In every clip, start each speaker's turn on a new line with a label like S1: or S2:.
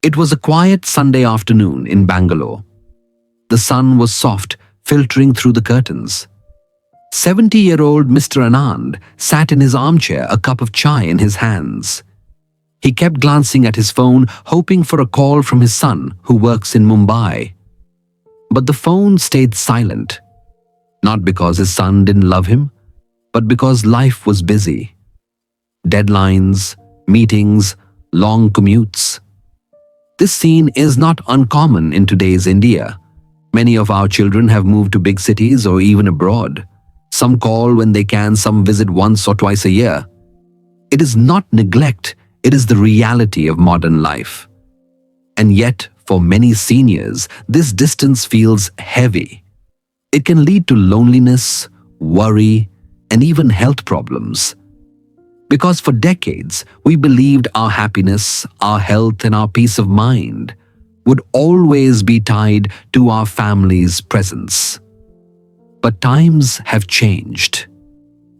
S1: It was a quiet Sunday afternoon in Bangalore. The sun was soft, filtering through the curtains. 70-year-old Mr. Anand sat in his armchair, a cup of chai in his hands. He kept glancing at his phone, hoping for a call from his son, who works in Mumbai. But the phone stayed silent, not because his son didn't love him, but because life was busy. Deadlines, meetings, long commutes. This scene is not uncommon in today's India. Many of our children have moved to big cities or even abroad. Some call when they can, some visit once or twice a year. It is not neglect, it is the reality of modern life. And yet, for many seniors, this distance feels heavy. It can lead to loneliness, worry, and even health problems. Because for decades, we believed our happiness, our health, and our peace of mind would always be tied to our family's presence. But times have changed.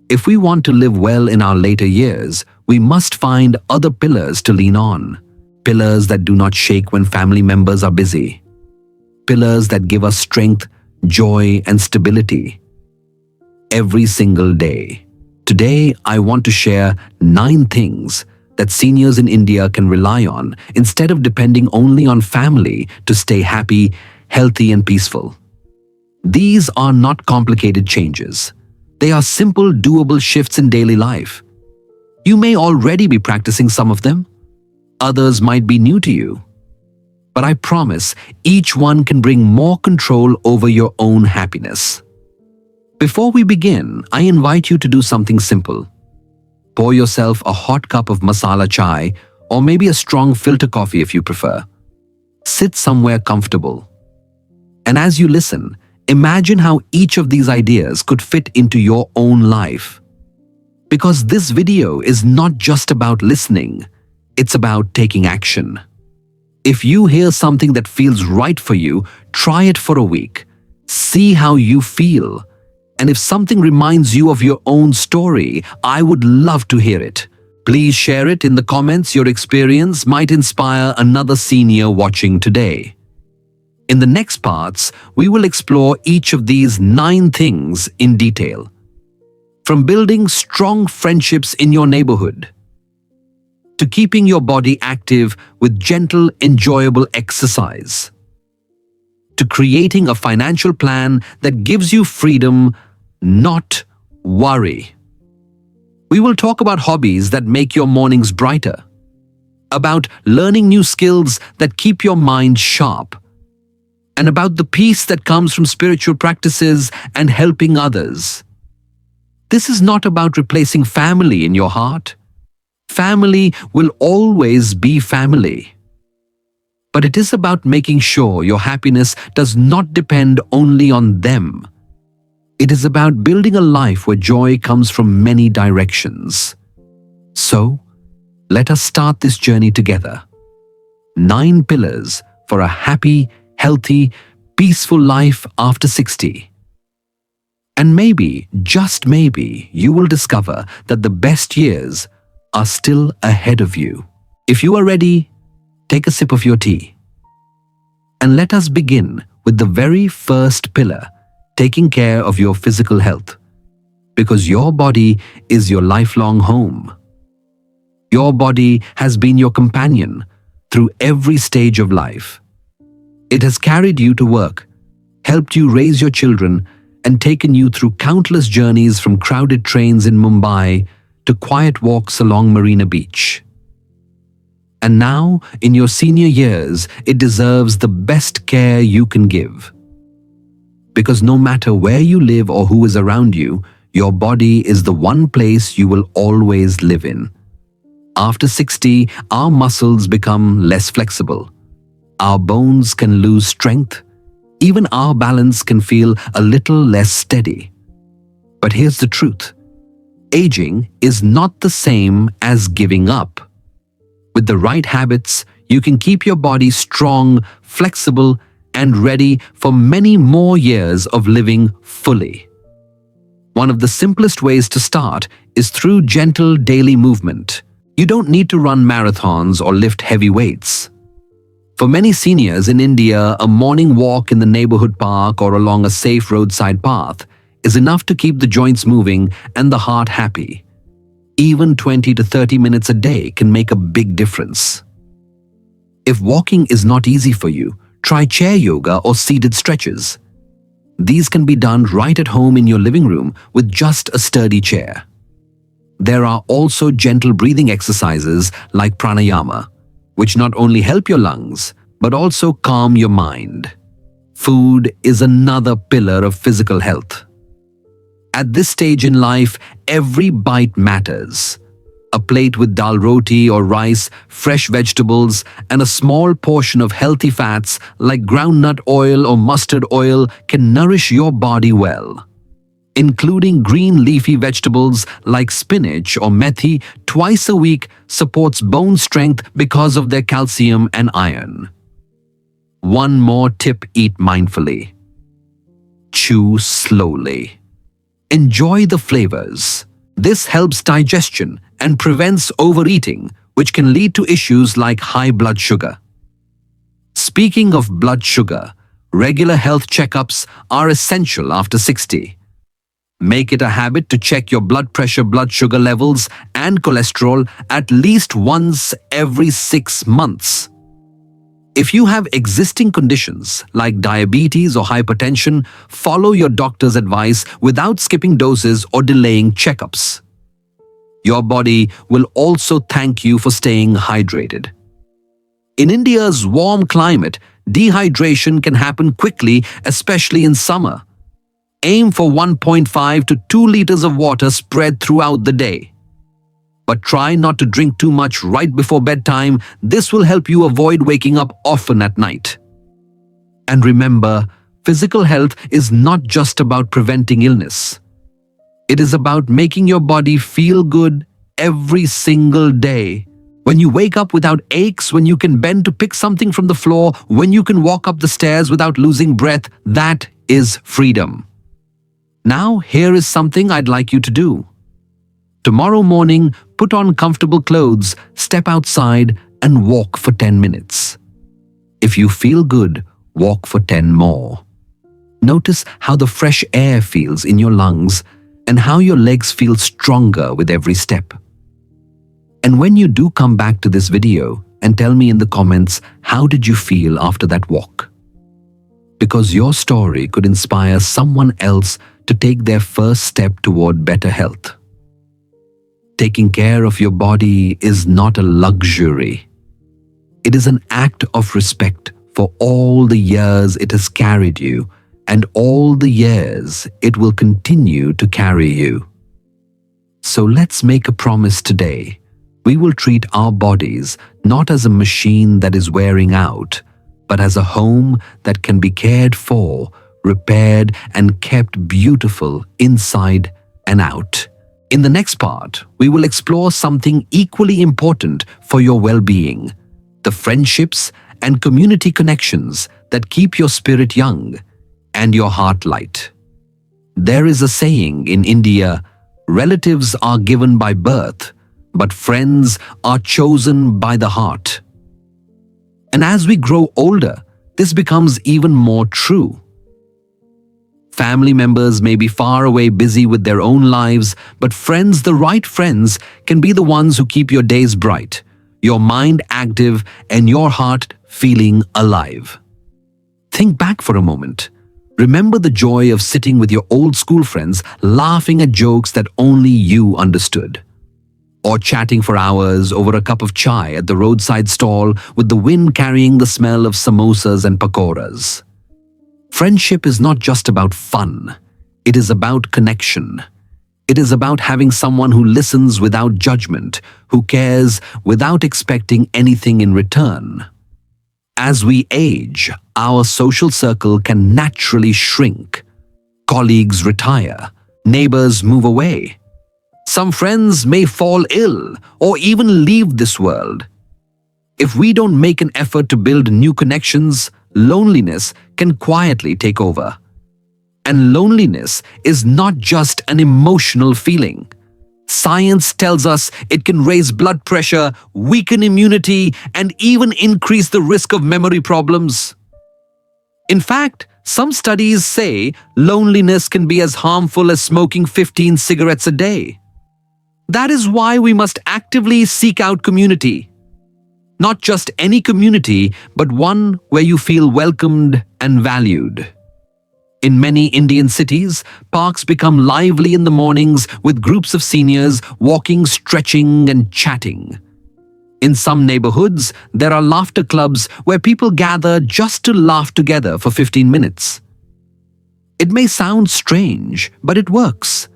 S1: If we want to live well in our later years, we must find other pillars to lean on. Pillars that do not shake when family members are busy. Pillars that give us strength, joy, and stability every single day. Today, I want to share 9 things that seniors in India can rely on instead of depending only on family to stay happy, healthy, and peaceful. These are not complicated changes. They are simple, doable shifts in daily life. You may already be practicing some of them. Others might be new to you. But I promise each one can bring more control over your own happiness. Before we begin, I invite you to do something simple. Pour yourself a hot cup of masala chai or maybe a strong filter coffee if you prefer. Sit somewhere comfortable. And as you listen, imagine how each of these ideas could fit into your own life. Because this video is not just about listening, it's about taking action. If you hear something that feels right for you, try it for a week. See how you feel. And if something reminds you of your own story, I would love to hear it. Please share it in the comments. Your experience might inspire another senior watching today. In the next parts, we will explore each of these 9 things in detail. From building strong friendships in your neighborhood, to keeping your body active with gentle, enjoyable exercise, to creating a financial plan that gives you freedom, not worry. We will talk about hobbies that make your mornings brighter, about learning new skills that keep your mind sharp, and about the peace that comes from spiritual practices and helping others. This is not about replacing family in your heart. Family will always be family. But it is about making sure your happiness does not depend only on them. It is about building a life where joy comes from many directions. So, let us start this journey together. 9 pillars for a happy, healthy, peaceful life after 60. And maybe, just maybe, you will discover that the best years are still ahead of you. If you are ready, take a sip of your tea. And let us begin with the very first pillar, taking care of your physical health. Because your body is your lifelong home. Your body has been your companion through every stage of life. It has carried you to work, helped you raise your children, and taken you through countless journeys from crowded trains in Mumbai to quiet walks along Marina Beach. And now, in your senior years, it deserves the best care you can give. Because no matter where you live or who is around you, your body is the one place you will always live in. After 60, our muscles become less flexible. Our bones can lose strength. Even our balance can feel a little less steady. But here's the truth. Aging is not the same as giving up. With the right habits, you can keep your body strong, flexible, and ready for many more years of living fully. One of the simplest ways to start is through gentle daily movement. You don't need to run marathons or lift heavy weights. For many seniors in India, a morning walk in the neighborhood park or along a safe roadside path is enough to keep the joints moving and the heart happy. Even 20 to 30 minutes a day can make a big difference. If walking is not easy for you, try chair yoga or seated stretches. These can be done right at home in your living room with just a sturdy chair. There are also gentle breathing exercises like pranayama, which not only help your lungs, but also calm your mind. Food is another pillar of physical health. At this stage in life, every bite matters. A plate with dal roti or rice, fresh vegetables, and a small portion of healthy fats like groundnut oil or mustard oil can nourish your body well. Including green leafy vegetables like spinach or methi twice a week supports bone strength because of their calcium and iron. One more tip: eat mindfully. Chew slowly. Enjoy the flavors. This helps digestion and prevents overeating, which can lead to issues like high blood sugar. Speaking of blood sugar, regular health checkups are essential after 60. Make it a habit to check your blood pressure, blood sugar levels, and cholesterol at least once every 6 months. If you have existing conditions like diabetes or hypertension, follow your doctor's advice without skipping doses or delaying checkups. Your body will also thank you for staying hydrated. In India's warm climate, dehydration can happen quickly, especially in summer. Aim for 1.5 to 2 liters of water spread throughout the day. But try not to drink too much right before bedtime. This will help you avoid waking up often at night. And remember, physical health is not just about preventing illness. It is about making your body feel good every single day. When you wake up without aches, when you can bend to pick something from the floor, when you can walk up the stairs without losing breath, that is freedom. Now, here is something I'd like you to do. Tomorrow morning, put on comfortable clothes, step outside, and walk for 10 minutes. If you feel good, walk for 10 more. Notice how the fresh air feels in your lungs and how your legs feel stronger with every step. And when you do come back to this video and tell me in the comments, how did you feel after that walk? Because your story could inspire someone else to take their first step toward better health. Taking care of your body is not a luxury. It is an act of respect for all the years it has carried you and all the years it will continue to carry you. So let's make a promise today. We will treat our bodies not as a machine that is wearing out, but as a home that can be cared for, repaired, and kept beautiful inside and out. In the next part, we will explore something equally important for your well-being: the friendships and community connections that keep your spirit young and your heart light. There is a saying in India, relatives are given by birth, but friends are chosen by the heart. And as we grow older, this becomes even more true. Family members may be far away busy with their own lives, but friends, the right friends, can be the ones who keep your days bright, your mind active, and your heart feeling alive. Think back for a moment. Remember the joy of sitting with your old school friends, laughing at jokes that only you understood. Or chatting for hours over a cup of chai at the roadside stall with the wind carrying the smell of samosas and pakoras. Friendship is not just about fun. It is about connection. It is about having someone who listens without judgment, who cares without expecting anything in return. As we age, our social circle can naturally shrink. Colleagues retire, neighbors move away. Some friends may fall ill or even leave this world. If we don't make an effort to build new connections, loneliness can quietly take over. And loneliness is not just an emotional feeling. Science tells us it can raise blood pressure, weaken immunity, and even increase the risk of memory problems. In fact, some studies say loneliness can be as harmful as smoking 15 cigarettes a day. That is why we must actively seek out community. Not just any community, but one where you feel welcomed and valued. In many Indian cities, parks become lively in the mornings with groups of seniors walking, stretching, and chatting. In some neighborhoods, there are laughter clubs where people gather just to laugh together for 15 minutes. It may sound strange, but it works.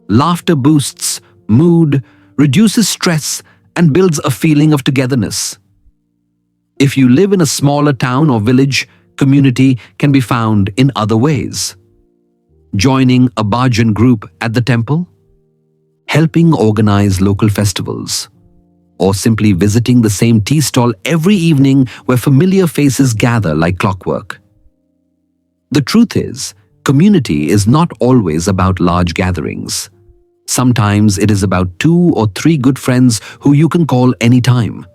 S1: Laughter boosts mood, reduces stress, and builds a feeling of togetherness. If you live in a smaller town or village, community can be found in other ways. Joining a bhajan group at the temple, helping organize local festivals, or simply visiting the same tea stall every evening where familiar faces gather like clockwork. The truth is, community is not always about large gatherings. Sometimes it is about 2 or 3 good friends who you can call anytime.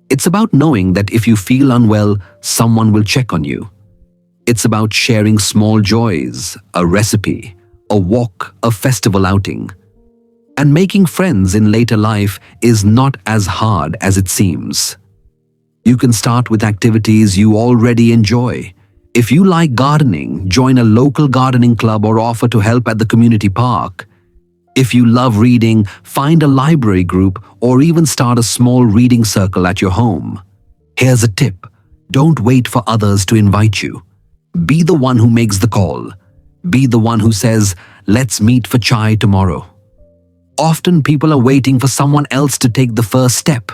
S1: It's about knowing that if you feel unwell, someone will check on you. It's about sharing small joys, a recipe, a walk, a festival outing. And making friends in later life is not as hard as it seems. You can start with activities you already enjoy. If you like gardening, join a local gardening club or offer to help at the community park. If you love reading, find a library group or even start a small reading circle at your home. Here's a tip: don't wait for others to invite you. Be the one who makes the call. Be the one who says, "Let's meet for chai tomorrow." Often people are waiting for someone else to take the first step.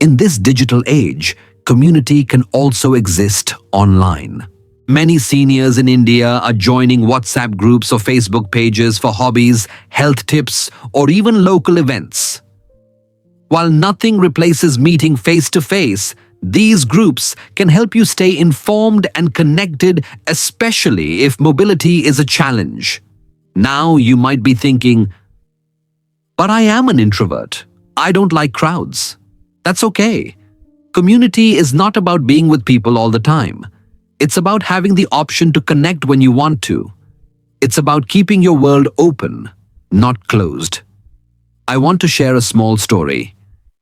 S1: In this digital age, community can also exist online. Many seniors in India are joining WhatsApp groups or Facebook pages for hobbies, health tips, or even local events. While nothing replaces meeting face-to-face, these groups can help you stay informed and connected, especially if mobility is a challenge. Now you might be thinking, "But I am an introvert. I don't like crowds." That's okay. Community is not about being with people all the time. It's about having the option to connect when you want to. It's about keeping your world open, not closed. I want to share a small story.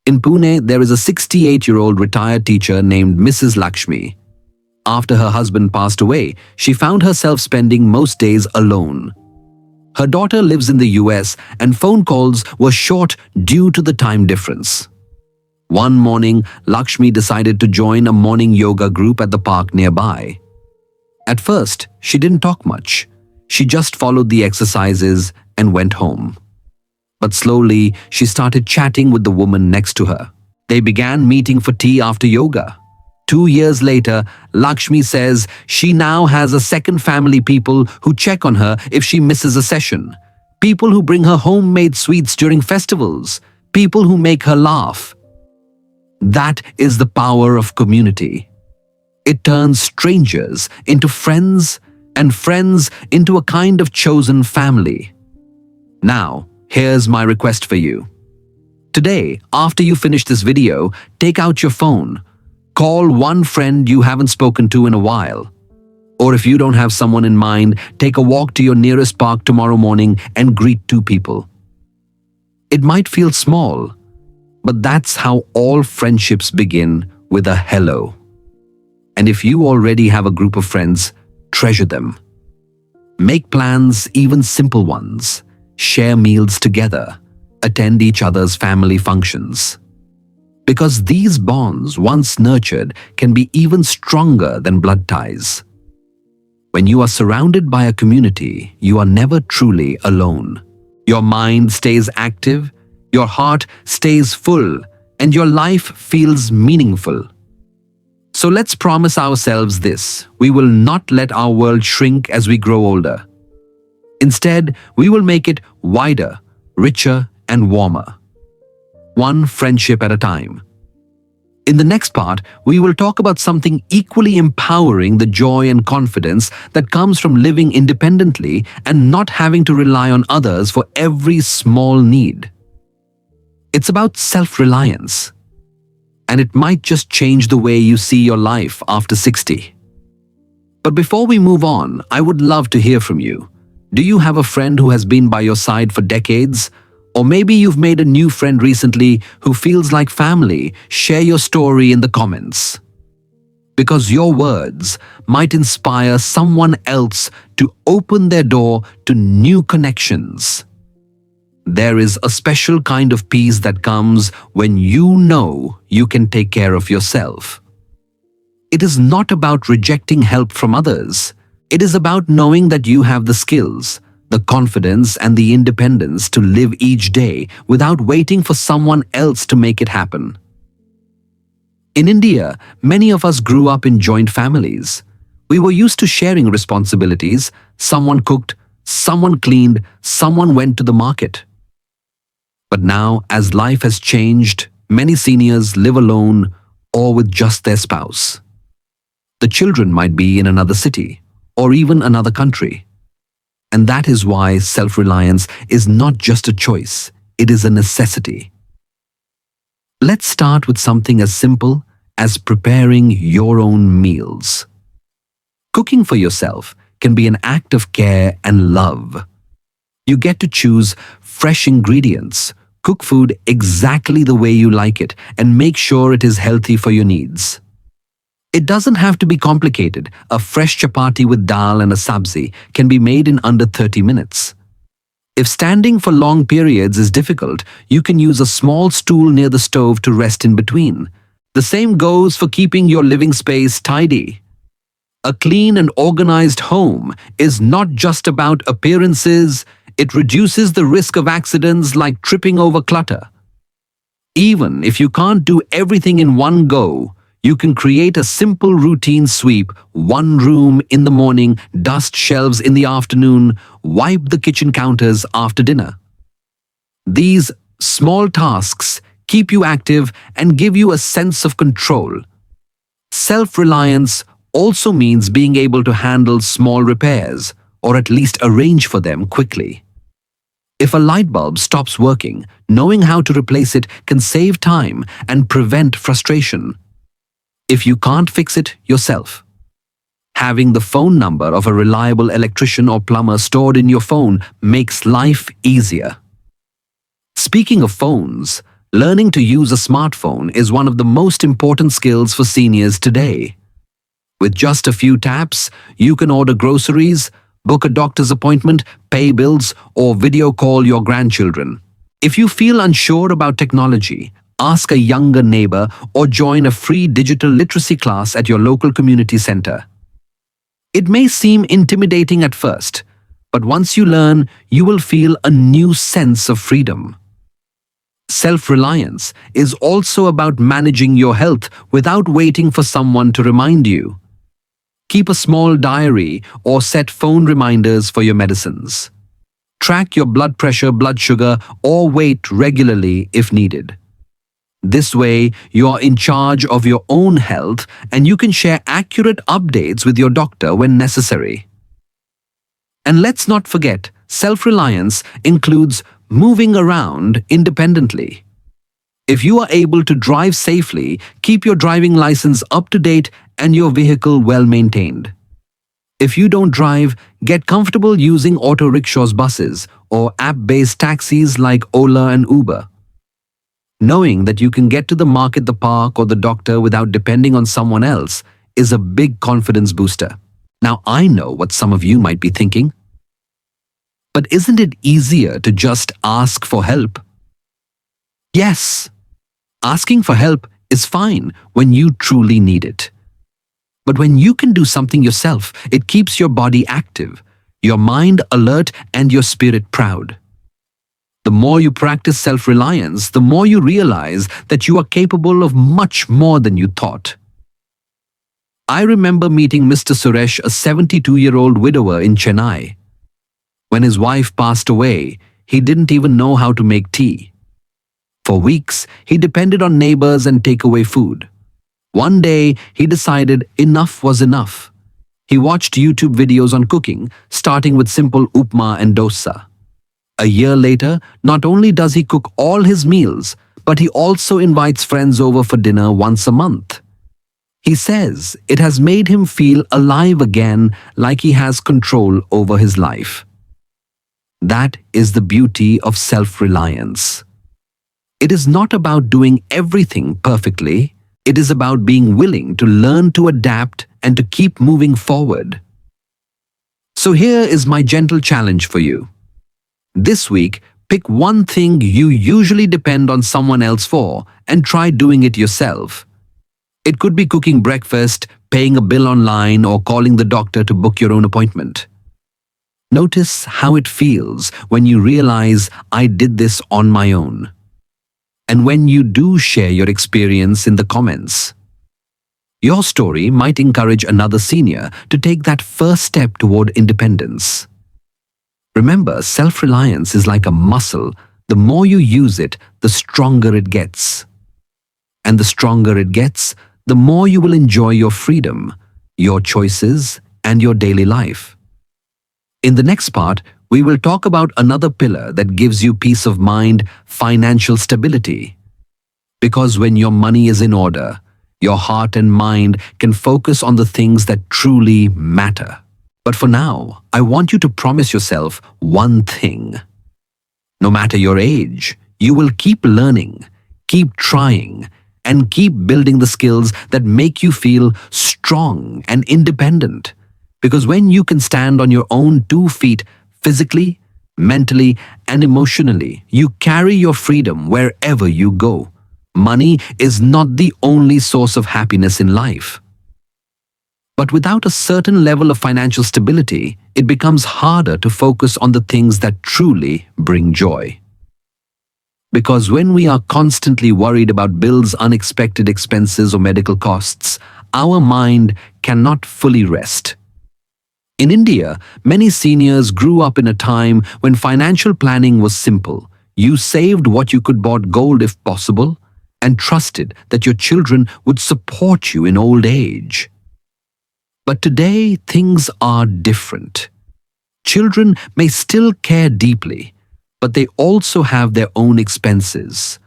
S1: In Pune, there is a 68-year-old retired teacher named Mrs. Lakshmi. After her husband passed away, she found herself spending most days alone. Her daughter lives in the US and phone calls were short due to the time difference. One morning, Lakshmi decided to join a morning yoga group at the park nearby. At first, she didn't talk much. She just followed the exercises and went home. But slowly, she started chatting with the woman next to her. They began meeting for tea after yoga. 2 years later, Lakshmi says she now has a second family, people who check on her if she misses a session, people who bring her homemade sweets during festivals, people who make her laugh. That is the power of community. It turns strangers into friends and friends into a kind of chosen family. Now, here's my request for you. Today, after you finish this video, take out your phone. Call one friend you haven't spoken to in a while. Or if you don't have someone in mind, take a walk to your nearest park tomorrow morning and greet 2 people. It might feel small, but that's how all friendships begin, with a hello. And if you already have a group of friends, treasure them. Make plans, even simple ones. Share meals together. Attend each other's family functions. Because these bonds, once nurtured, can be even stronger than blood ties. When you are surrounded by a community, you are never truly alone. Your mind stays active, your heart stays full, and your life feels meaningful. So let's promise ourselves this: we will not let our world shrink as we grow older. Instead, we will make it wider, richer, and warmer. One friendship at a time. In the next part, we will talk about something equally empowering: the joy and confidence that comes from living independently and not having to rely on others for every small need. It's about self-reliance, and it might just change the way you see your life after 60. But before we move on, I would love to hear from you. Do you have a friend who has been by your side for decades? Or maybe you've made a new friend recently who feels like family. Share your story in the comments, because your words might inspire someone else to open their door to new connections. There is a special kind of peace that comes when you know you can take care of yourself. It is not about rejecting help from others. It is about knowing that you have the skills, the confidence, and the independence to live each day without waiting for someone else to make it happen. In India, many of us grew up in joint families. We were used to sharing responsibilities. Someone cooked, someone cleaned, someone went to the market. But now, as life has changed, many seniors live alone or with just their spouse. The children might be in another city or even another country. And that is why self-reliance is not just a choice, it is a necessity. Let's start with something as simple as preparing your own meals. Cooking for yourself can be an act of care and love. You get to choose fresh ingredients, cook food exactly the way you like it, and make sure it is healthy for your needs. It doesn't have to be complicated. A fresh chapati with dal and a sabzi can be made in under 30 minutes. If standing for long periods is difficult, you can use a small stool near the stove to rest in between. The same goes for keeping your living space tidy. A clean and organized home is not just about appearances. It reduces the risk of accidents like tripping over clutter. Even if you can't do everything in one go, you can create a simple routine: sweep one room in the morning, dust shelves in the afternoon, wipe the kitchen counters after dinner. These small tasks keep you active and give you a sense of control. Self-reliance also means being able to handle small repairs, or at least arrange for them quickly. If a light bulb stops working, knowing how to replace it can save time and prevent frustration. If you can't fix it yourself, having the phone number of a reliable electrician or plumber stored in your phone makes life easier. Speaking of phones, learning to use a smartphone is one of the most important skills for seniors today. With just a few taps, you can order groceries, book a doctor's appointment, pay bills, or video call your grandchildren. If you feel unsure about technology, ask a younger neighbor or join a free digital literacy class at your local community center. It may seem intimidating at first, but once you learn, you will feel a new sense of freedom. Self-reliance is also about managing your health without waiting for someone to remind you. Keep a small diary or set phone reminders for your medicines. Track your blood pressure, blood sugar, or weight regularly if needed. This way, you are in charge of your own health and you can share accurate updates with your doctor when necessary. And let's not forget, self-reliance includes moving around independently. If you are able to drive safely, keep your driving license up to date and your vehicle well maintained. If you don't drive, get comfortable using auto rickshaws, buses, or app-based taxis like Ola and Uber. Knowing that you can get to the market, the park, or the doctor without depending on someone else is a big confidence booster. Now, I know what some of you might be thinking. But isn't it easier to just ask for help? Yes, asking for help is fine when you truly need it. But when you can do something yourself, it keeps your body active, your mind alert, and your spirit proud. The more you practice self-reliance, the more you realize that you are capable of much more than you thought. I remember meeting Mr. Suresh, a 72-year-old widower in Chennai. When his wife passed away, he didn't even know how to make tea. For weeks, he depended on neighbors and takeaway food. One day, he decided enough was enough. He watched YouTube videos on cooking, starting with simple upma and dosa. A year later, not only does he cook all his meals, but he also invites friends over for dinner once a month. He says it has made him feel alive again, like he has control over his life. That is the beauty of self-reliance. It is not about doing everything perfectly. It is about being willing to learn to adapt and to keep moving forward. So here is my gentle challenge for you. This week, pick one thing you usually depend on someone else for and try doing it yourself. It could be cooking breakfast, paying a bill online, or calling the doctor to book your own appointment. Notice how it feels when you realize I did this on my own. And when you do share your experience in the comments. Your story might encourage another senior to take that first step toward independence. Remember, self-reliance is like a muscle. The more you use it, the stronger it gets. And the stronger it gets, the more you will enjoy your freedom, your choices, and your daily life. In the next part, we will talk about another pillar that gives you peace of mind: financial stability. Because when your money is in order, your heart and mind can focus on the things that truly matter. But for now, I want you to promise yourself one thing. No matter your age, you will keep learning, keep trying, and keep building the skills that make you feel strong and independent. Because when you can stand on your own 2 feet, physically, mentally, and emotionally, you carry your freedom wherever you go. Money is not the only source of happiness in life. But without a certain level of financial stability, it becomes harder to focus on the things that truly bring joy. Because when we are constantly worried about bills, unexpected expenses, or medical costs, our mind cannot fully rest. In India, many seniors grew up in a time when financial planning was simple. You saved what you could, bought gold if possible, and trusted that your children would support you in old age. But today, things are different. Children may still care deeply, but they also have their own expenses: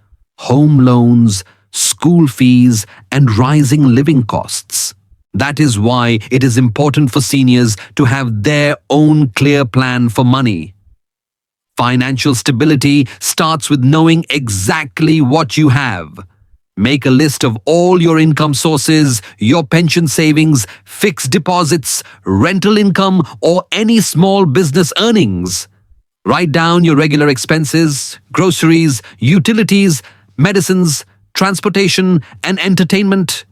S1: home loans, school fees, and rising living costs. That is why it is important for seniors to have their own clear plan for money. Financial stability starts with knowing exactly what you have. Make a list of all your income sources, your pension savings, fixed deposits, rental income, or any small business earnings. Write down your regular expenses, groceries, utilities, medicines, transportation, and entertainment.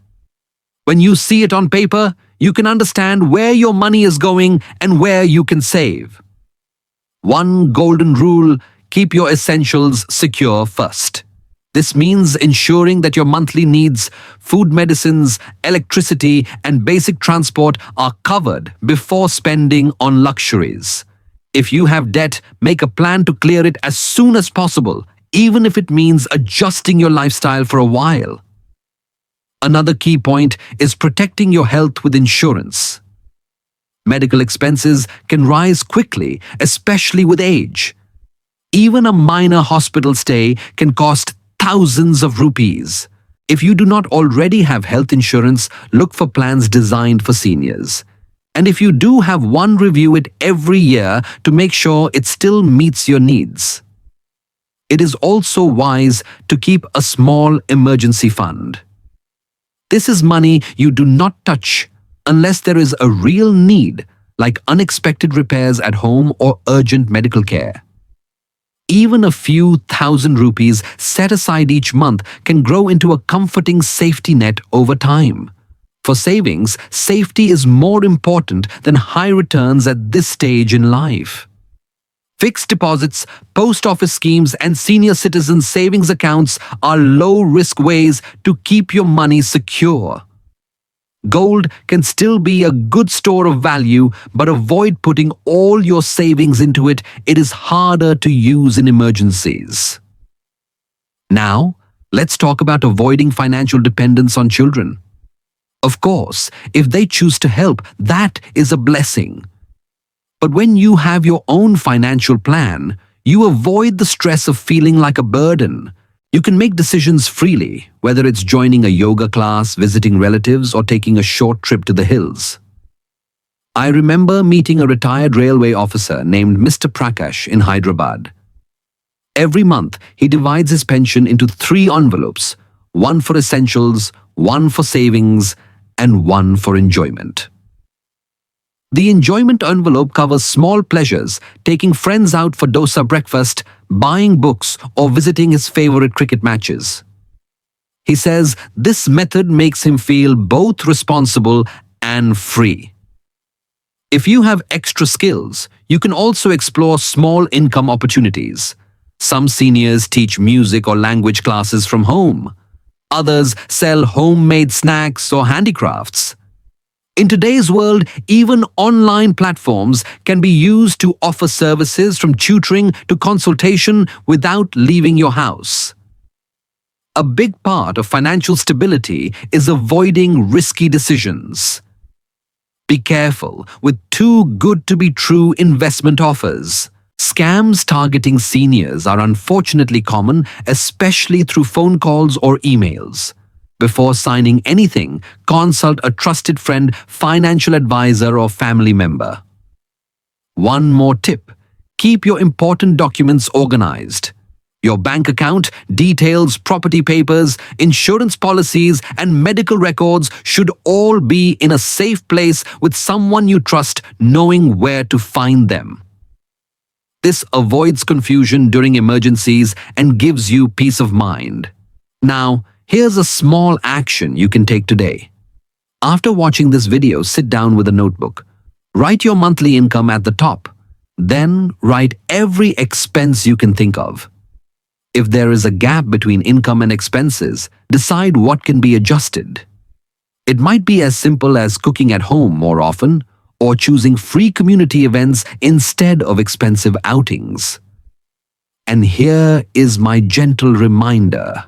S1: When you see it on paper, you can understand where your money is going and where you can save. One golden rule: keep your essentials secure first. This means ensuring that your monthly needs, food, medicines, electricity, and basic transport are covered before spending on luxuries. If you have debt, make a plan to clear it as soon as possible, even if it means adjusting your lifestyle for a while. Another key point is protecting your health with insurance. Medical expenses can rise quickly, especially with age. Even a minor hospital stay can cost thousands of rupees. If you do not already have health insurance, look for plans designed for seniors. And if you do have one, review it every year to make sure it still meets your needs. It is also wise to keep a small emergency fund. This is money you do not touch unless there is a real need, like unexpected repairs at home or urgent medical care. Even a few thousand rupees set aside each month can grow into a comforting safety net over time. For savings, safety is more important than high returns at this stage in life. Fixed deposits, post office schemes, and senior citizen savings accounts are low-risk ways to keep your money secure. Gold can still be a good store of value, but avoid putting all your savings into it. It is harder to use in emergencies. Now, let's talk about avoiding financial dependence on children. Of course, if they choose to help, that is a blessing. But when you have your own financial plan, you avoid the stress of feeling like a burden. You can make decisions freely, whether it's joining a yoga class, visiting relatives, or taking a short trip to the hills. I remember meeting a retired railway officer named Mr. Prakash in Hyderabad. Every month, he divides his pension into 3 envelopes, one for essentials, one for savings, and one for enjoyment. The enjoyment envelope covers small pleasures, taking friends out for dosa breakfast, buying books, or visiting his favorite cricket matches. He says this method makes him feel both responsible and free. If you have extra skills, you can also explore small income opportunities. Some seniors teach music or language classes from home. Others sell homemade snacks or handicrafts. In today's world, even online platforms can be used to offer services from tutoring to consultation without leaving your house. A big part of financial stability is avoiding risky decisions. Be careful with too good to be true investment offers. Scams targeting seniors are unfortunately common, especially through phone calls or emails. Before signing anything, consult a trusted friend, financial advisor, or family member. One more tip: keep your important documents organized. Your bank account, details, property papers, insurance policies, and medical records should all be in a safe place with someone you trust, knowing where to find them. This avoids confusion during emergencies and gives you peace of mind. Now, here's a small action you can take today. After watching this video, sit down with a notebook. Write your monthly income at the top. Then write every expense you can think of. If there is a gap between income and expenses, decide what can be adjusted. It might be as simple as cooking at home more often, or choosing free community events instead of expensive outings. And here is my gentle reminder: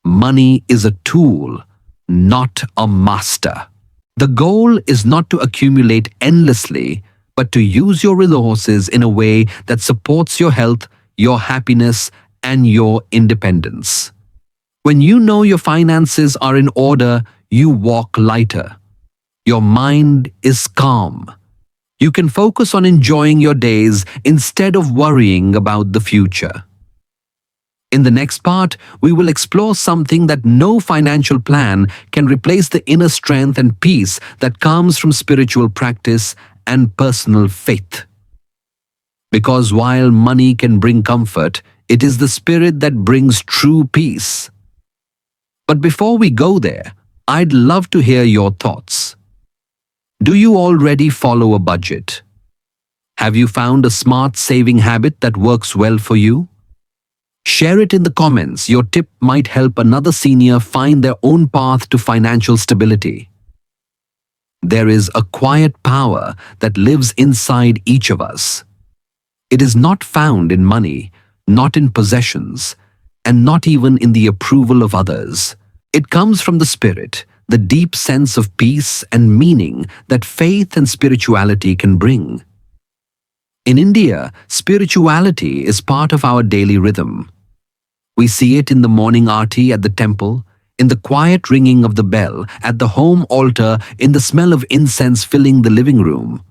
S1: money is a tool, not a master. The goal is not to accumulate endlessly, but to use your resources in a way that supports your health, your happiness, and your independence. When you know your finances are in order, you walk lighter. Your mind is calm. You can focus on enjoying your days instead of worrying about the future. In the next part, we will explore something that no financial plan can replace: the inner strength and peace that comes from spiritual practice and personal faith. Because while money can bring comfort, it is the spirit that brings true peace. But before we go there, I'd love to hear your thoughts. Do you already follow a budget? Have you found a smart saving habit that works well for you? Share it in the comments. Your tip might help another senior find their own path to financial stability. There is a quiet power that lives inside each of us. It is not found in money, not in possessions, and not even in the approval of others. It comes from the spirit, the deep sense of peace and meaning that faith and spirituality can bring. In India, spirituality is part of our daily rhythm. We see it in the morning aarti at the temple, in the quiet ringing of the bell at the home altar, in the smell of incense filling the living room.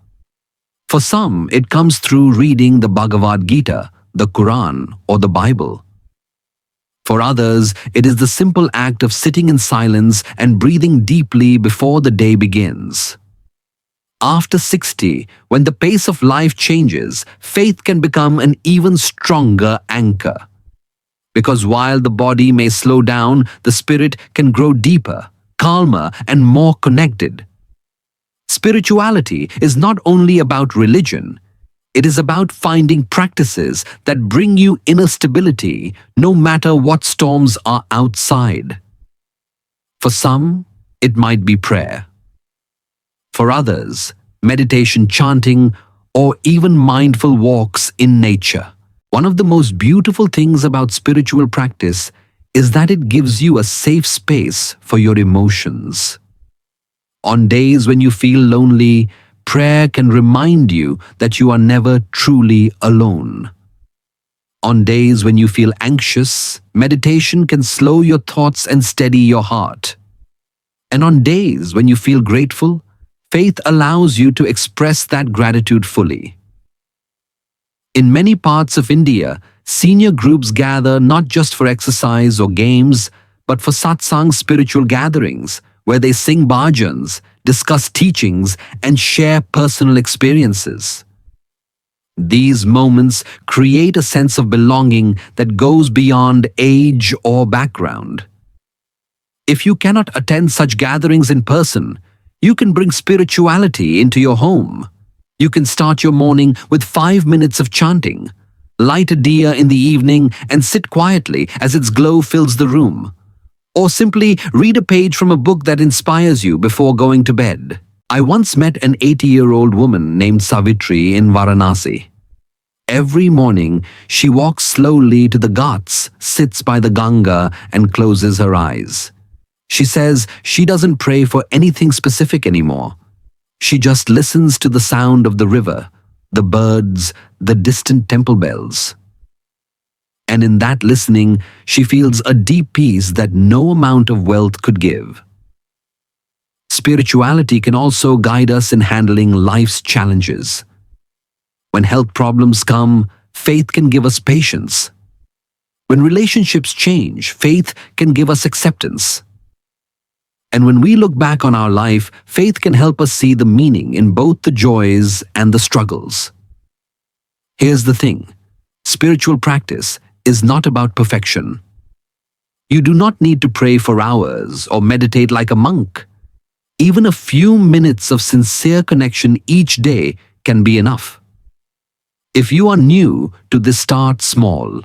S1: For some, it comes through reading the Bhagavad Gita, the Quran, or the Bible. For others, it is the simple act of sitting in silence and breathing deeply before the day begins. After 60, when the pace of life changes, faith can become an even stronger anchor. Because while the body may slow down, the spirit can grow deeper, calmer, and more connected. Spirituality is not only about religion. It is about finding practices that bring you inner stability, no matter what storms are outside. For some, it might be prayer. For others, meditation, chanting, or even mindful walks in nature. One of the most beautiful things about spiritual practice is that it gives you a safe space for your emotions. On days when you feel lonely, prayer can remind you that you are never truly alone. On days when you feel anxious, meditation can slow your thoughts and steady your heart. And on days when you feel grateful, faith allows you to express that gratitude fully. In many parts of India, senior groups gather not just for exercise or games, but for satsang spiritual gatherings, where they sing bhajans, discuss teachings, and share personal experiences. These moments create a sense of belonging that goes beyond age or background. If you cannot attend such gatherings in person, you can bring spirituality into your home. You can start your morning with 5 minutes of chanting, light a diya in the evening and sit quietly as its glow fills the room. Or simply read a page from a book that inspires you before going to bed. I once met an 80-year-old woman named Savitri in Varanasi. Every morning, she walks slowly to the Ghats, sits by the Ganga, and closes her eyes. She says she doesn't pray for anything specific anymore. She just listens to the sound of the river, the birds, the distant temple bells. And in that listening, she feels a deep peace that no amount of wealth could give. Spirituality can also guide us in handling life's challenges. When health problems come, faith can give us patience. When relationships change, faith can give us acceptance. And when we look back on our life, faith can help us see the meaning in both the joys and the struggles. Here's the thing: spiritual practice is not about perfection. You do not need to pray for hours or meditate like a monk. Even a few minutes of sincere connection each day can be enough. If you are new to this, start small.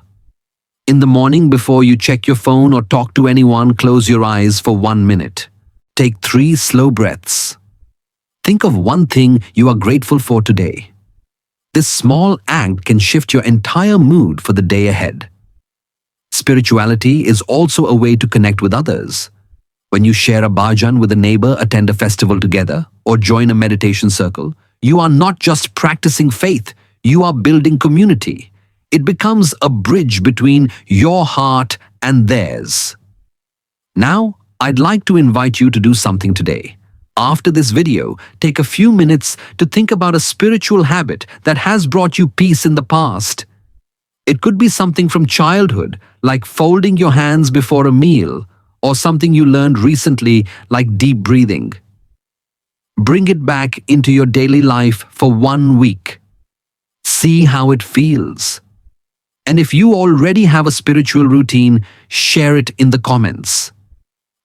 S1: In the morning, before you check your phone or talk to anyone, close your eyes for 1 minute. Take 3 slow breaths. Think of one thing you are grateful for today. This small act can shift your entire mood for the day ahead. Spirituality is also a way to connect with others. When you share a bhajan with a neighbor, attend a festival together, or join a meditation circle, you are not just practicing faith, you are building community. It becomes a bridge between your heart and theirs. Now, I'd like to invite you to do something today. After this video, take a few minutes to think about a spiritual habit that has brought you peace in the past. It could be something from childhood, like folding your hands before a meal, or something you learned recently, like deep breathing. Bring it back into your daily life for 1 week. See how it feels. And if you already have a spiritual routine, share it in the comments.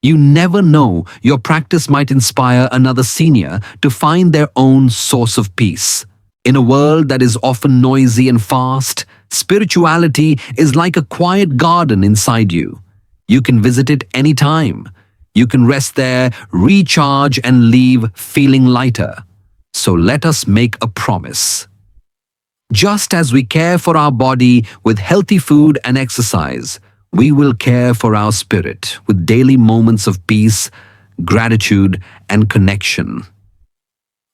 S1: You never know, your practice might inspire another senior to find their own source of peace. In a world that is often noisy and fast, spirituality is like a quiet garden inside you. You can visit it anytime. You can rest there, recharge, and leave feeling lighter. So let us make a promise. Just as we care for our body with healthy food and exercise, we will care for our spirit with daily moments of peace, gratitude, and connection.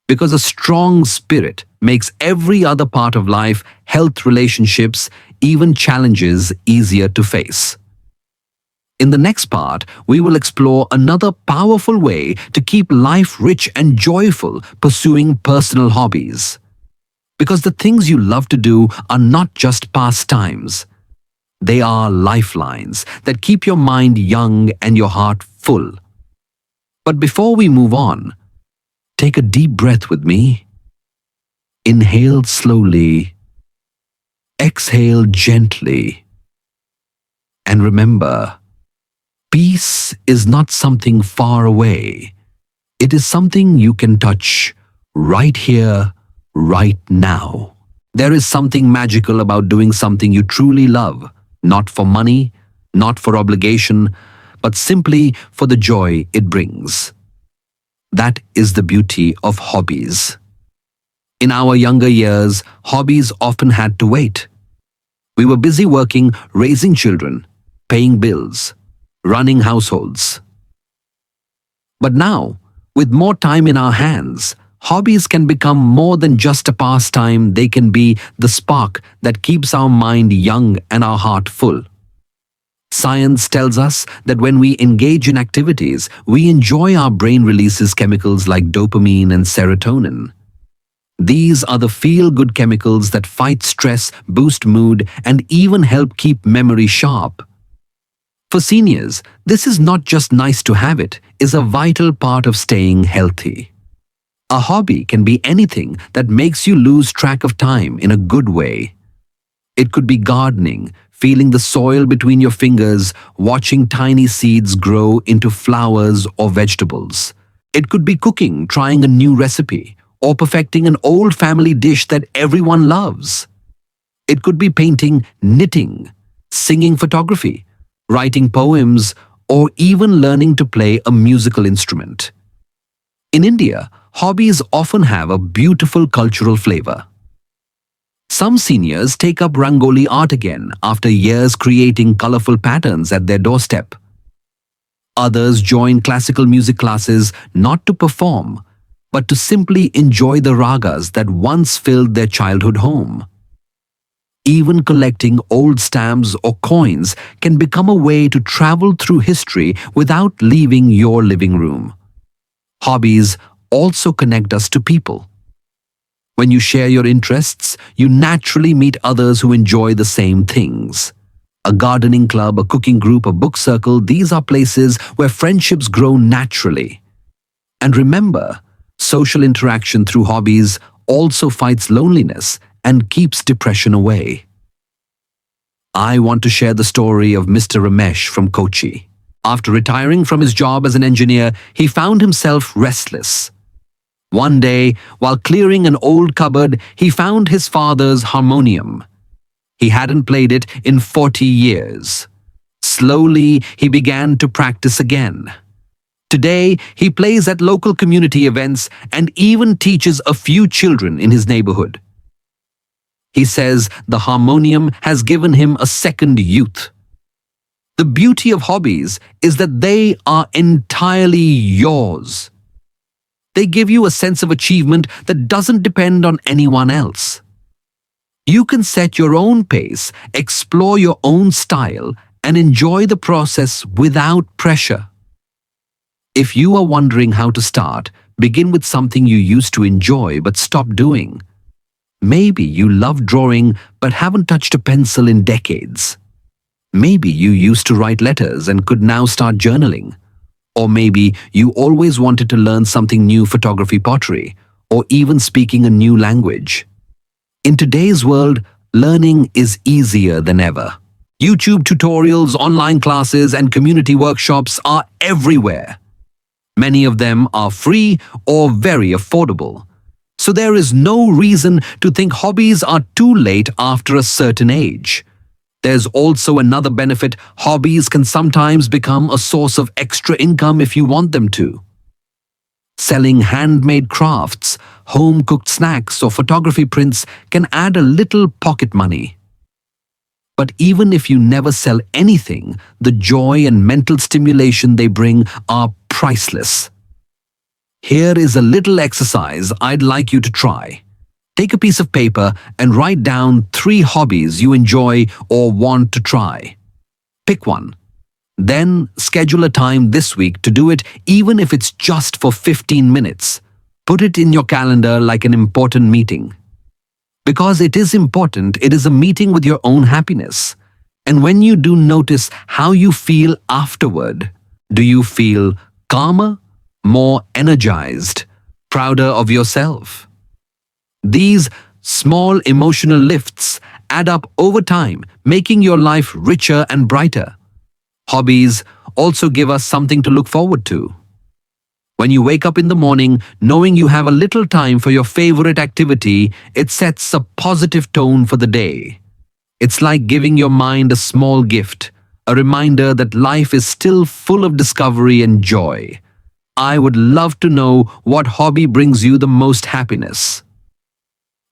S1: Because a strong spirit makes every other part of life, health, relationships, even challenges, easier to face. In the next part, we will explore another powerful way to keep life rich and joyful, pursuing personal hobbies. Because the things you love to do are not just pastimes. They are lifelines that keep your mind young and your heart full. But before we move on, take a deep breath with me. Inhale slowly. Exhale gently. And remember, peace is not something far away. It is something you can touch right here, right now. There is something magical about doing something you truly love. Not for money, not for obligation, but simply for the joy it brings. That is the beauty of hobbies. In our younger years, hobbies often had to wait. We were busy working, raising children, paying bills, running households. But now, With more time in our hands, hobbies can become more than just a pastime. They can be the spark that keeps our mind young and our heart full. Science tells us that when we engage in activities, we enjoy, our brain releases chemicals like dopamine and serotonin. These are the feel-good chemicals that fight stress, boost mood, and even help keep memory sharp. For seniors, this is not just nice to have, it is a vital part of staying healthy. A hobby can be anything that makes you lose track of time in a good way. It could be gardening, feeling the soil between your fingers, watching tiny seeds grow into flowers or vegetables. It could be cooking, trying a new recipe, or perfecting an old family dish that everyone loves. It could be painting, knitting, singing, photography, writing poems, or even learning to play a musical instrument. In India, hobbies often have a beautiful cultural flavor. Some seniors take up Rangoli art again after years creating colorful patterns at their doorstep. Others join classical music classes not to perform, but to simply enjoy the ragas that once filled their childhood home. Even collecting old stamps or coins can become a way to travel through history without leaving your living room. Hobbies also connect us to people. When you share your interests, you naturally meet others who enjoy the same things. A gardening club, a cooking group, a book circle, these are places where friendships grow naturally. And remember, social interaction through hobbies also fights loneliness and keeps depression away. I want to share the story of Mr. Ramesh from Kochi. After retiring from his job as an engineer, he found himself restless. One day, while clearing an old cupboard, he found his father's harmonium. He hadn't played it in 40 years. Slowly, he began to practice again. Today, he plays at local community events and even teaches a few children in his neighborhood. He says the harmonium has given him a second youth. The beauty of hobbies is that they are entirely yours. They give you a sense of achievement that doesn't depend on anyone else. You can set your own pace, explore your own style, and enjoy the process without pressure. If you are wondering how to start, begin with something you used to enjoy but stopped doing. Maybe you love drawing but haven't touched a pencil in decades. Maybe you used to write letters and could now start journaling. Or maybe you always wanted to learn something new, photography, pottery, or even speaking a new language. In today's world, learning is easier than ever. YouTube tutorials, online classes, and community workshops are everywhere. Many of them are free or very affordable. So there is no reason to think hobbies are too late after a certain age. There's also another benefit: hobbies can sometimes become a source of extra income if you want them to. Selling handmade crafts, home-cooked snacks, or photography prints can add a little pocket money. But even if you never sell anything, the joy and mental stimulation they bring are priceless. Here is a little exercise I'd like you to try. Take a piece of paper and write down 3 hobbies you enjoy or want to try. Pick one. Then schedule a time this week to do it, even if it's just for 15 minutes. Put it in your calendar like an important meeting. Because it is important, it is a meeting with your own happiness. And when you do, notice how you feel afterward. Do you feel calmer, more energized, prouder of yourself? These small emotional lifts add up over time, making your life richer and brighter. Hobbies also give us something to look forward to. When you wake up in the morning knowing you have a little time for your favorite activity, it sets a positive tone for the day. It's like giving your mind a small gift, a reminder that life is still full of discovery and joy. I would love to know what hobby brings you the most happiness.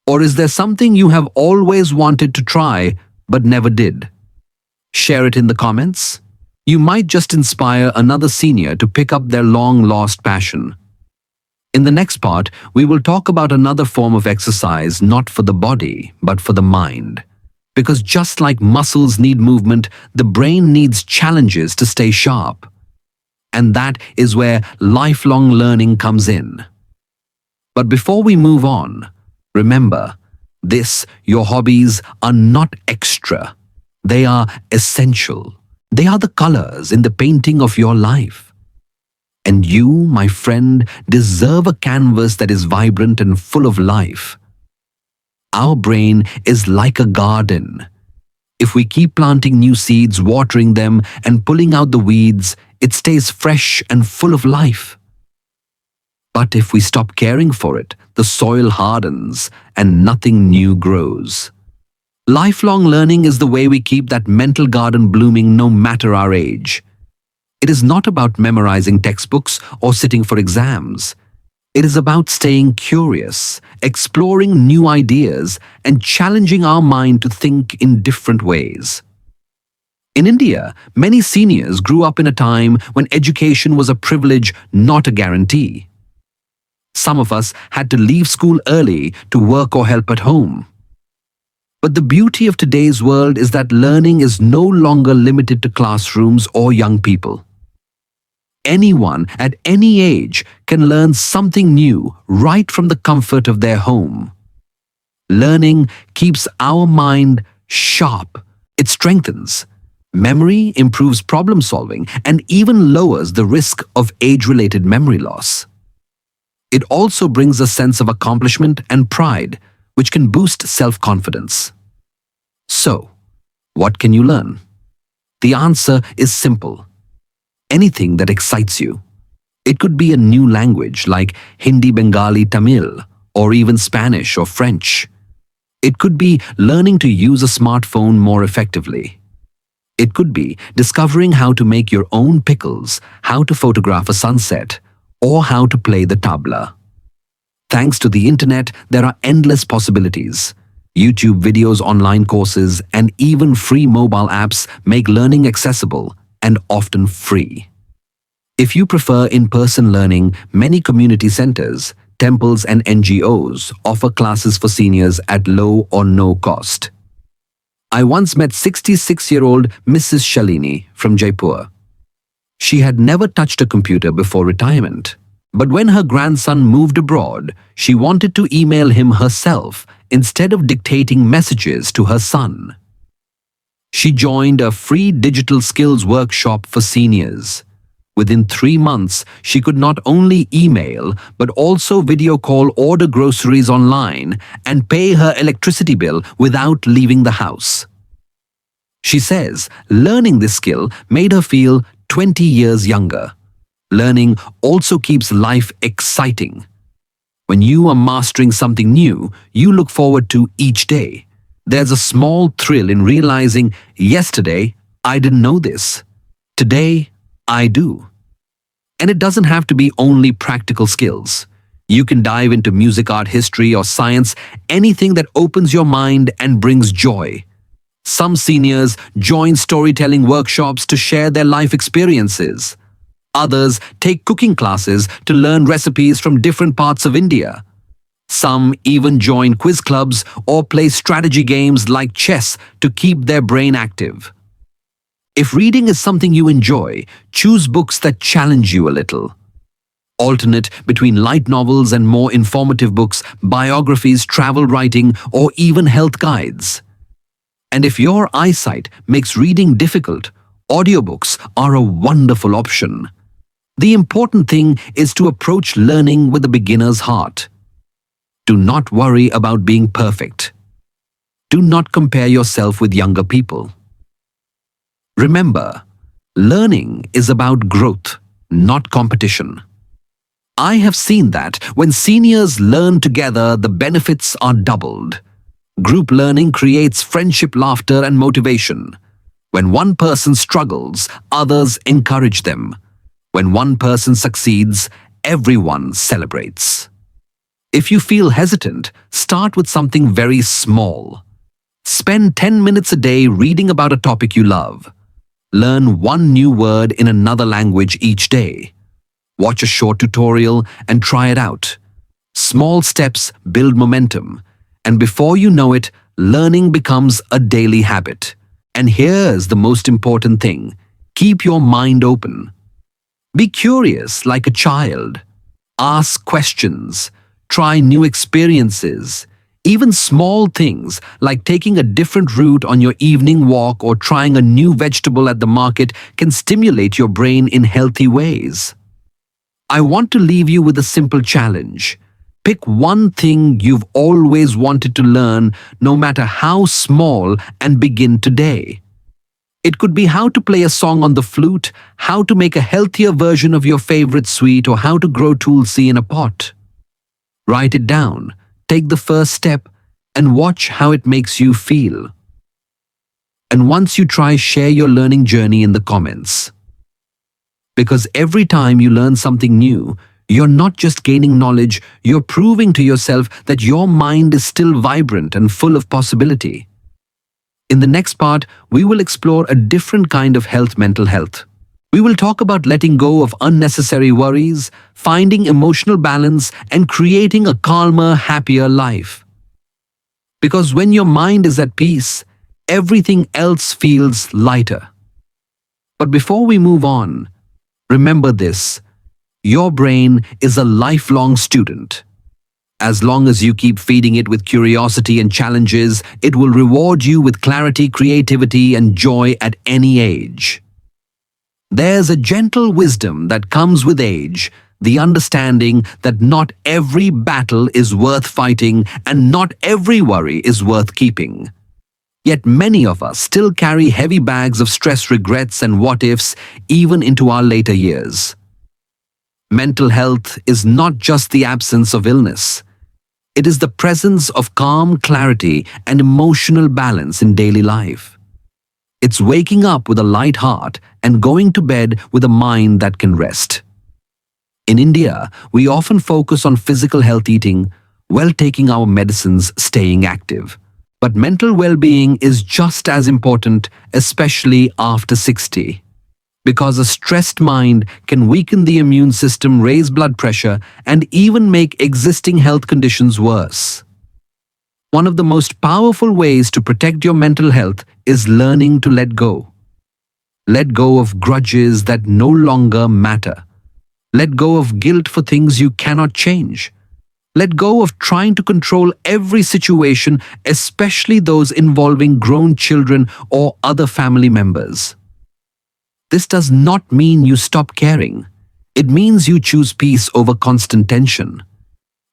S1: Or is there something you have always wanted to try but never did? Share it in the comments. You might just inspire another senior to pick up their long-lost passion. In the next part, we will talk about another form of exercise not for the body, but for the mind. Because just like muscles need movement, the brain needs challenges to stay sharp. And that is where lifelong learning comes in. But before we move on, remember, your hobbies are not extra. They are essential. They are the colors in the painting of your life. And you, my friend, deserve a canvas that is vibrant and full of life. Our brain is like a garden. If we keep planting new seeds, watering them, and pulling out the weeds, it stays fresh and full of life. But if we stop caring for it, the soil hardens and nothing new grows. Lifelong learning is the way we keep that mental garden blooming no matter our age. It is not about memorizing textbooks or sitting for exams. It is about staying curious, exploring new ideas, and challenging our mind to think in different ways. In India, many seniors grew up in a time when education was a privilege, not a guarantee. Some of us had to leave school early to work or help at home. But the beauty of today's world is that learning is no longer limited to classrooms or young people. Anyone at any age can learn something new right from the comfort of their home. Learning keeps our mind sharp. It strengthens memory, improves problem solving, and even lowers the risk of age-related memory loss. It also brings a sense of accomplishment and pride, which can boost self-confidence. So, what can you learn? The answer is simple. Anything that excites you. It could be a new language like Hindi, Bengali, Tamil, or even Spanish or French. It could be learning to use a smartphone more effectively. It could be discovering how to make your own pickles, how to photograph a sunset, or how to play the tabla. Thanks to the internet, there are endless possibilities. YouTube videos, online courses, and even free mobile apps make learning accessible and often free. If you prefer in-person learning, many community centers, temples, and NGOs offer classes for seniors at low or no cost. I once met 66-year-old Mrs. Shalini from Jaipur. She had never touched a computer before retirement. But when her grandson moved abroad, she wanted to email him herself instead of dictating messages to her son. She joined a free digital skills workshop for seniors. Within 3 months, she could not only email, but also video call, order groceries online, and pay her electricity bill without leaving the house. She says learning this skill made her feel 20 years younger. Learning also keeps life exciting. When you are mastering something new, you look forward to each day. There's a small thrill in realizing, yesterday, I didn't know this. Today, I do. And it doesn't have to be only practical skills. You can dive into music, art, history, or science, anything that opens your mind and brings joy. Some seniors join storytelling workshops to share their life experiences. Others take cooking classes to learn recipes from different parts of India. Some even join quiz clubs or play strategy games like chess to keep their brain active. If reading is something you enjoy, choose books that challenge you a little. Alternate between light novels and more informative books, biographies, travel writing, or even health guides. And if your eyesight makes reading difficult, audiobooks are a wonderful option. The important thing is to approach learning with a beginner's heart. Do not worry about being perfect. Do not compare yourself with younger people. Remember, learning is about growth, not competition. I have seen that when seniors learn together, the benefits are doubled. Group learning creates friendship, laughter, and motivation. When one person struggles, others encourage them. When one person succeeds, everyone celebrates. If you feel hesitant, start with something very small. Spend 10 minutes a day reading about a topic you love. Learn one new word in another language each day. Watch a short tutorial and try it out. Small steps build momentum, and before you know it, learning becomes a daily habit. And here's the most important thing: keep your mind open. Be curious like a child. Ask questions. Try new experiences. Even small things like taking a different route on your evening walk or trying a new vegetable at the market can stimulate your brain in healthy ways. I want to leave you with a simple challenge. Pick one thing you've always wanted to learn, no matter how small, and begin today. It could be how to play a song on the flute, how to make a healthier version of your favorite sweet, or how to grow tulsi in a pot. Write it down, take the first step, and watch how it makes you feel. And once you try, share your learning journey in the comments. Because every time you learn something new, you're not just gaining knowledge, you're proving to yourself that your mind is still vibrant and full of possibility. In the next part, we will explore a different kind of mental health. We will talk about letting go of unnecessary worries, finding emotional balance, and creating a calmer, happier life. Because when your mind is at peace, everything else feels lighter. But before we move on, remember this: your brain is a lifelong student. As long as you keep feeding it with curiosity and challenges, it will reward you with clarity, creativity, and joy at any age. There's a gentle wisdom that comes with age, the understanding that not every battle is worth fighting and not every worry is worth keeping. Yet many of us still carry heavy bags of stress, regrets, and what-ifs even into our later years. Mental health is not just the absence of illness. It is the presence of calm, clarity, and emotional balance in daily life. It's waking up with a light heart and going to bed with a mind that can rest. In India, we often focus on physical health, eating well, taking our medicines, staying active. But mental well-being is just as important, especially after 60. Because a stressed mind can weaken the immune system, raise blood pressure, and even make existing health conditions worse. One of the most powerful ways to protect your mental health is learning to let go. Let go of grudges that no longer matter. Let go of guilt for things you cannot change. Let go of trying to control every situation, especially those involving grown children or other family members. This does not mean you stop caring. It means you choose peace over constant tension.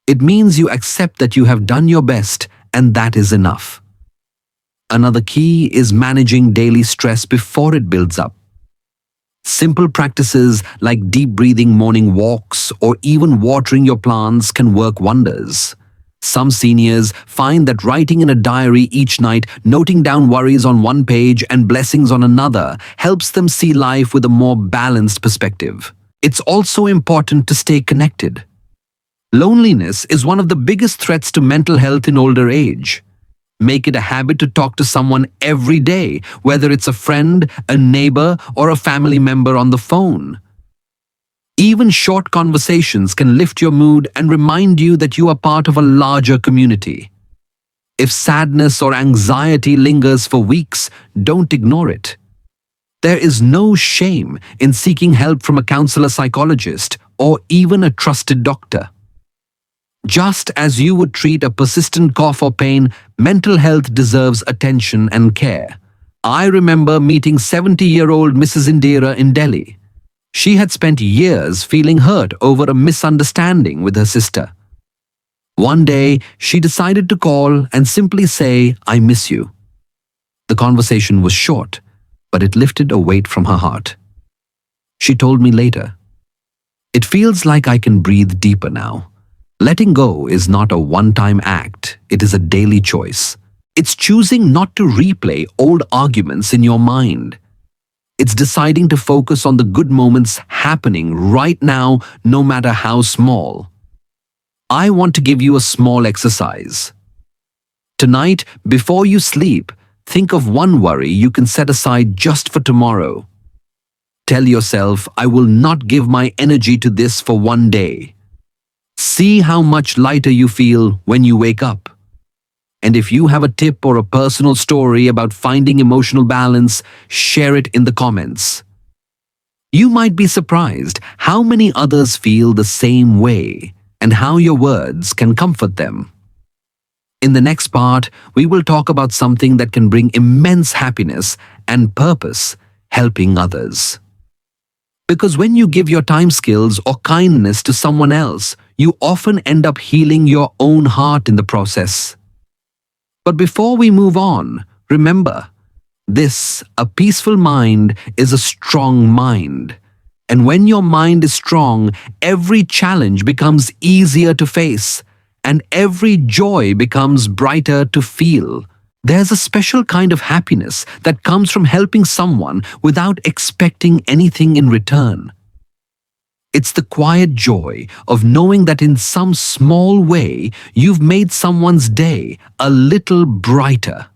S1: It means you accept that you have done your best and that is enough. Another key is managing daily stress before it builds up. Simple practices like deep breathing, morning walks, or even watering your plants can work wonders. Some seniors find that writing in a diary each night, noting down worries on one page and blessings on another, helps them see life with a more balanced perspective. It's also important to stay connected. Loneliness is one of the biggest threats to mental health in older age. Make it a habit to talk to someone every day, whether it's a friend, a neighbor, or a family member on the phone. Even short conversations can lift your mood and remind you that you are part of a larger community. If sadness or anxiety lingers for weeks, don't ignore it. There is no shame in seeking help from a counselor, psychologist, or even a trusted doctor. Just as you would treat a persistent cough or pain, mental health deserves attention and care. I remember meeting 70-year-old Mrs. Indira in Delhi. She had spent years feeling hurt over a misunderstanding with her sister. One day, she decided to call and simply say, "I miss you." The conversation was short, but it lifted a weight from her heart. She told me later, "It feels like I can breathe deeper now." Letting go is not a one-time act, it is a daily choice. It's choosing not to replay old arguments in your mind. It's deciding to focus on the good moments happening right now, no matter how small. I want to give you a small exercise. Tonight, before you sleep, think of one worry you can set aside just for tomorrow. tell yourself, I will not give my energy to this for one day. See how much lighter you feel when you wake up. And if you have a tip or a personal story about finding emotional balance, share it in the comments. You might be surprised how many others feel the same way and how your words can comfort them. In the next part, we will talk about something that can bring immense happiness and purpose, helping others. Because when you give your time, skills, or kindness to someone else, you often end up healing your own heart in the process. But before we move on, remember, a peaceful mind is a strong mind. And when your mind is strong, every challenge becomes easier to face, and every joy becomes brighter to feel. There's a special kind of happiness that comes from helping someone without expecting anything in return. It's the quiet joy of knowing that in some small way you've made someone's day a little brighter.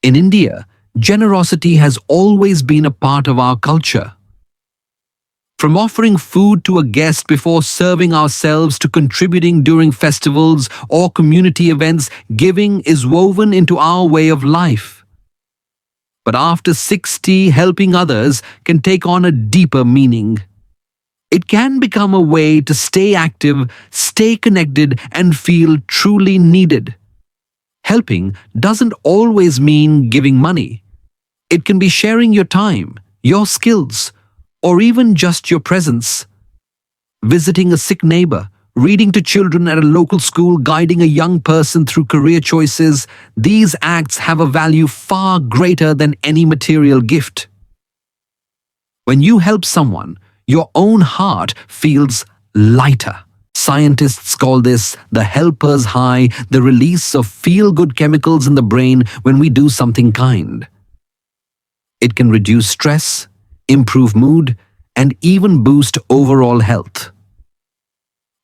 S1: In India, generosity has always been a part of our culture. From offering food to a guest before serving ourselves to contributing during festivals or community events, giving is woven into our way of life. But after 60, helping others can take on a deeper meaning. It can become a way to stay active, stay connected, and feel truly needed. Helping doesn't always mean giving money. It can be sharing your time, your skills, or even just your presence. Visiting a sick neighbor, reading to children at a local school, guiding a young person through career choices, these acts have a value far greater than any material gift. When you help someone, your own heart feels lighter. Scientists call this the helper's high, the release of feel-good chemicals in the brain when we do something kind. It can reduce stress, improve mood, and even boost overall health.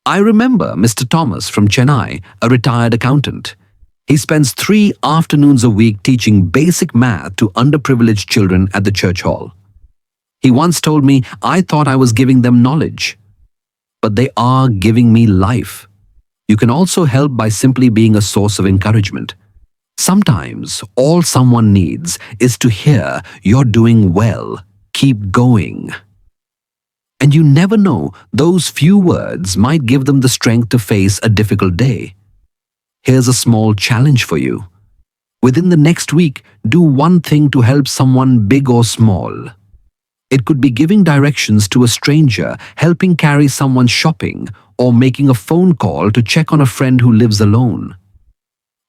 S1: I remember Mr. Thomas from Chennai, a retired accountant. He spends 3 afternoons a week teaching basic math to underprivileged children at the church hall. He once told me, I thought I was giving them knowledge, but they are giving me life. You can also help by simply being a source of encouragement. Sometimes all someone needs is to hear you're doing well, keep going. And you never know, those few words might give them the strength to face a difficult day. Here's a small challenge for you. Within the next week, do one thing to help someone, big or small. It could be giving directions to a stranger, helping carry someone shopping, or making a phone call to check on a friend who lives alone.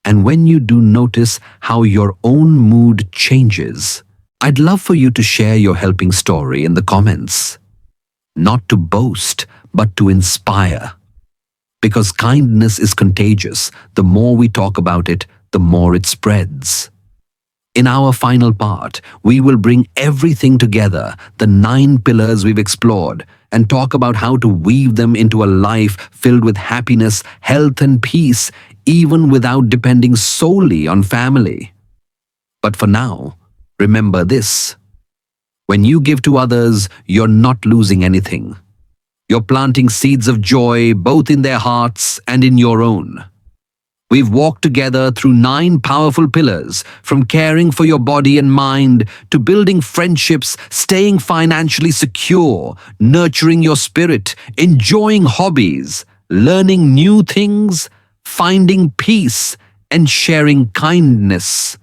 S1: And when you do notice how your own mood changes, I'd love for you to share your helping story in the comments. Not to boast, but to inspire. Because kindness is contagious. The more we talk about it, the more it spreads. In our final part, we will bring everything together, the 9 pillars we've explored, and talk about how to weave them into a life filled with happiness, health, and peace, even without depending solely on family. But for now, remember this. When you give to others, you're not losing anything. You're planting seeds of joy both in their hearts and in your own. We've walked together through 9 powerful pillars, from caring for your body and mind to building friendships, staying financially secure, nurturing your spirit, enjoying hobbies, learning new things, finding peace, and sharing kindness.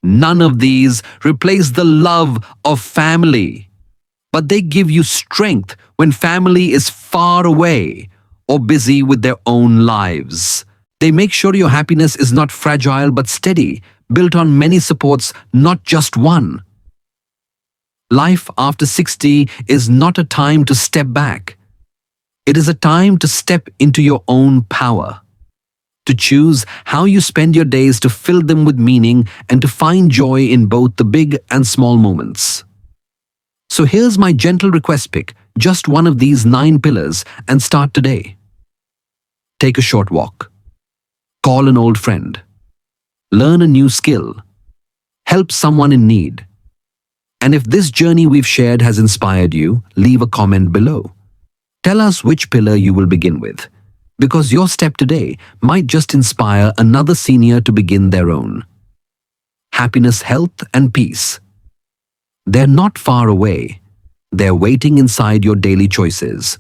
S1: None of these replace the love of family, but they give you strength when family is far away or busy with their own lives. They make sure your happiness is not fragile but steady, built on many supports, not just one. Life after 60 is not a time to step back. It is a time to step into your own power, to choose how you spend your days, to fill them with meaning, and to find joy in both the big and small moments. So here's my gentle request: pick just one of these 9 pillars and start today. Take a short walk. Call an old friend. Learn a new skill. Help someone in need. And if this journey we've shared has inspired you, leave a comment below. Tell us which pillar you will begin with, because your step today might just inspire another senior to begin their own. Happiness, health, and peace. They're not far away. They're waiting inside your daily choices.